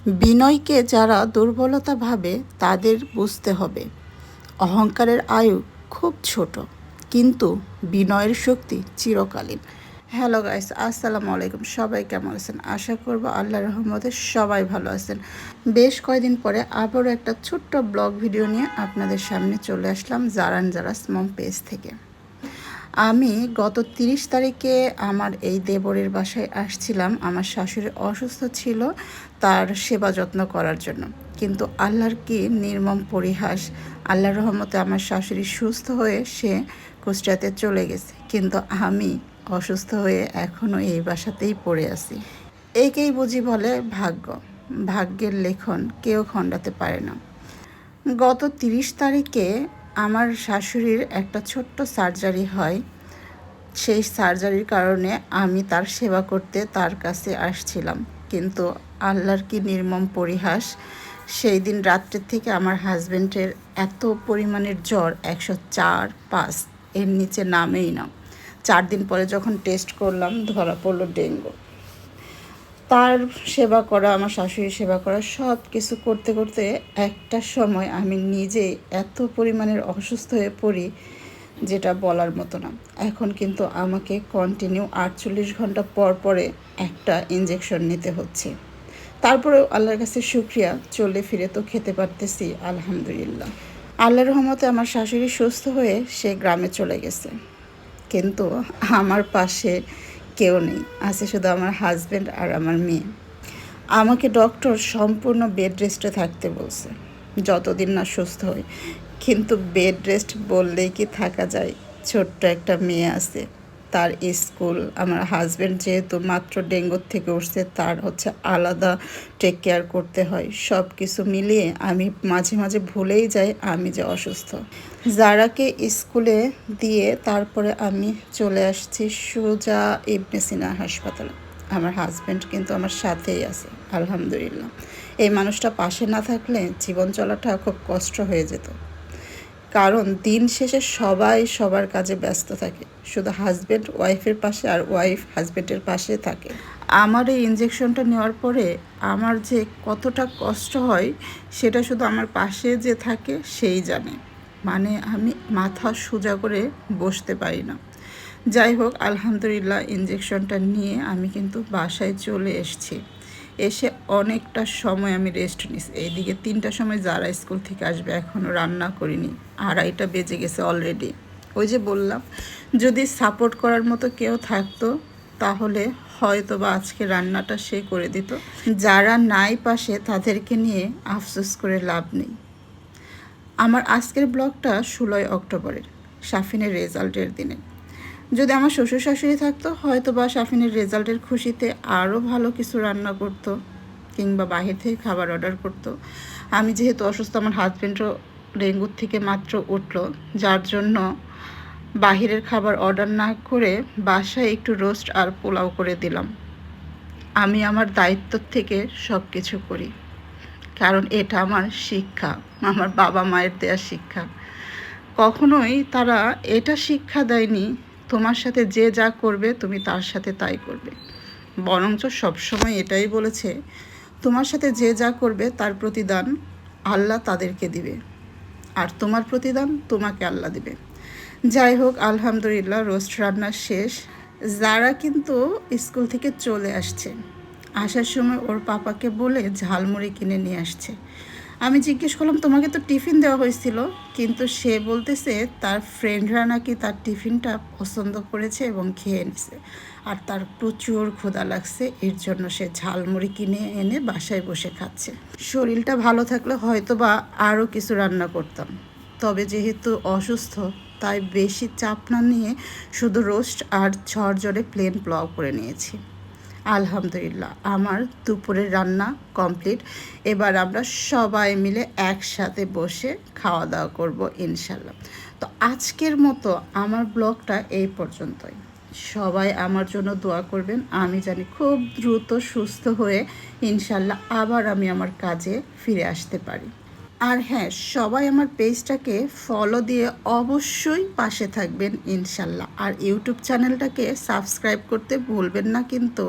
বিনয়কে যারা দুর্বলতা ভাবে তাদের বুঝতে হবে অহংকারের আয়ু খুব ছোট, কিন্তু বিনয়ের শক্তি চিরকালীন। হ্যালো গাইস, আসসালামু আলাইকুম। সবাই কেমন আছেন? আশা করব আল্লাহর রহমতে সবাই ভালো আছেন। বেশ কয়েকদিন পরে আবারও একটা ছোট্ট ব্লগ ভিডিও নিয়ে আপনাদের সামনে চলে আসলাম জারান জারাস মম পেজ থেকে। আমি গত 30 তারিখে আমার এই দেবরের বাসায় আসছিলাম। আমার শাশুড়ি অসুস্থ ছিল, তার সেবা যত্ন করার জন্য। কিন্তু আল্লাহর কি নির্মম পরিহাস, আল্লাহর রহমতে আমার শাশুড়ি সুস্থ হয়ে সে কুষ্টিয়াতে চলে গেছে, কিন্তু আমি অসুস্থ হয়ে এখনও এই বাসাতেই পড়ে আছি। একেই বুঝি বলে ভাগ্য। ভাগ্যের লেখন কেউ খণ্ডাতে পারে না। গত 30 তারিখে আমার শাশুড়ির একটা ছোট্ট সার্জারি হয়। সেই সার্জারির কারণে আমি তার সেবা করতে তার কাছে আসছিলাম, কিন্তু আল্লাহর কি নির্মম পরিহাস, সেই দিন রাত্রের থেকে আমার হাজব্যান্ডের এত পরিমাণের জ্বর 104/5, এর নিচে নামেই না। 4 দিন পরে যখন টেস্ট করলাম ধরা পড়লো ডেঙ্গু। তার সেবা করা, আমার শাশুড়ির সেবা করা, সব কিছু করতে করতে একটা সময় আমি নিজেই এত পরিমাণের অসুস্থ হয়ে পড়ি যেটা বলার মতো না। এখন কিন্তু আমাকে কন্টিনিউ 48 ঘন্টা পর পরে একটা ইঞ্জেকশন নিতে হচ্ছে। তারপরেও আল্লাহর কাছে শুকরিয়া, চলে ফিরে তো খেতে পারতেছি, আলহামদুলিল্লাহ। আল্লাহর রহমতে আমার শাশুড়ি সুস্থ হয়ে সে গ্রামে চলে গেছে, কিন্তু আমার পাশে কেউ নেই, আছে শুধু আমার হাজব্যান্ড আর আমার মেয়ে। আমাকে ডক্টর সম্পূর্ণ বেড রেস্টে থাকতে বলছে যতদিন না সুস্থ হই, কিন্তু বেড রেস্ট বললেই কি থাকা যায়? ছোট্ট একটা মেয়ে আছে, তার স্কুল, আমার হাজব্যান্ড যেহেতু মাত্র ডেঙ্গুর থেকে উঠছে, তার আলাদা টেক কেয়ার করতে হয়। সব কিছু মিলিয়ে আমি মাঝে মাঝে ভুলেই যাই আমি যে অসুস্থ। জারাকে স্কুলে দিয়ে তারপরে আমি চলে আসছি সোজা ইবনে সিনা হাসপাতালে। আমার হাজব্যান্ড কিন্তু আমার সাথেই আছে, আলহামদুলিল্লাহ। এই মানুষটা পাশে না থাকলে জীবন চলাটা খুব কষ্ট হয়ে যেত, কারণ দিন শেষে সবাই সবার কাজে ব্যস্ত থাকে, শুধু হাজব্যান্ড ওয়াইফের পাশে আর ওয়াইফ হাজব্যান্ডের পাশে থাকে। আমার এই ইঞ্জেকশনটা নেওয়ার পরে আমার যে কতটা কষ্ট হয় সেটা শুধু আমার পাশে যে থাকে সেই জানে। মানে আমি মাথা সোজা করে বসতে পারি না। যাই হোক, আলহামদুলিল্লাহ ইঞ্জেকশনটা নিয়ে আমি কিন্তু বাসায় চলে এসেছি। এসে অনেকটা সময় আমি রেস্ট নিছি। এইদিকে 3টার সময় যারা স্কুল থেকে আসবে, এখনও রান্না করিনি, 2:30 বেজে গেছে অলরেডি। ওই যে বললাম, যদি সাপোর্ট করার মতো কেউ থাকতো তাহলে হয়তো বা আজকে রান্নাটা সে করে দিত। যারা নাই পাশে তাদেরকে নিয়ে আফসোস করে লাভ নেই। আমার আজকের ব্লগটা 16 অক্টোবরের, সাফিনের রেজাল্টের দিনে। যদি আমার শ্বশুর শাশুড়ি থাকতো হয়তো বা সাফিনের রেজাল্টের খুশিতে আরও ভালো কিছু রান্না করতো, কিংবা বাহির থেকে খাবার অর্ডার করতো। আমি যেহেতু অসুস্থ, আমার হাজব্যান্ডও ডেঙ্গুর থেকে মাত্র উঠলো, যার জন্য বাহিরের খাবার অর্ডার না করে বাসায় একটু রোস্ট আর পোলাও করে দিলাম। আমি আমার দায়িত্ব থেকে সব কিছু করি, কারণ এটা আমার শিক্ষা, আমার বাবা মায়ের দেওয়া শিক্ষা। কখনোই তারা এটা শিক্ষা দেয়নি তোমার সাথে যে যা করবে তুমি তার সাথে তাই করবে, বরঞ্চ সবসময় এটাই বলেছে তোমার সাথে যে যা করবে তার প্রতিদান আল্লাহ তাদেরকে দিবে, আর তোমার প্রতিদান তোমাকে আল্লাহ দিবে। যাই হোক, আলহামদুলিল্লাহ রোস্ট রান্না শেষ। যারা কিন্তু স্কুল থেকে চলে আসছে, আসার সময় ওর পাপাকে বলে ঝালমুড়ি কিনে নিয়ে আসছে। আমি জিজ্ঞেস করলাম তোমাকে তো টিফিন দেওয়া হয়েছিল, কিন্তু সে বলতেছে তার ফ্রেন্ডরা নাকি তার টিফিনটা পছন্দ করেছে এবং খেয়ে নিছে, আর তার প্রচুর ক্ষুধা লাগছে, এর জন্য সে ঝালমুড়ি কিনে এনে বাসায় বসে খাচ্ছে। শরীরটা ভালো থাকলে হয়তো বা আরও কিছু রান্না করতাম, তবে যেহেতু অসুস্থ তাই বেশি চাপ না নিয়ে শুধু রোস্ট আর ঝরঝরে প্লেন পোলাও করে নিয়েছি। আলহামদুলিল্লাহ আমার দুপুরের রান্না কমপ্লিট। এবার আমরা সবাই মিলে একসাথে বসে খাওয়া দাওয়া করব ইনশাল্লাহ। তো আজকের মতো আমার ব্লগটা এই পর্যন্তই। সবাই আমার জন্য দোয়া করবেন, আমি জানি খুব দ্রুত সুস্থ হয়ে ইনশাল্লাহ আবার আমি আমার কাজে ফিরে আসতে পারি। আর হ্যাঁ, সবাই আমার পেজটাকে ফলো দিয়ে অবশ্যই পাশে থাকবেন ইনশাল্লাহ, আর ইউটিউব চ্যানেলটাকে সাবস্ক্রাইব করতে ভুলবেন না কিন্তু।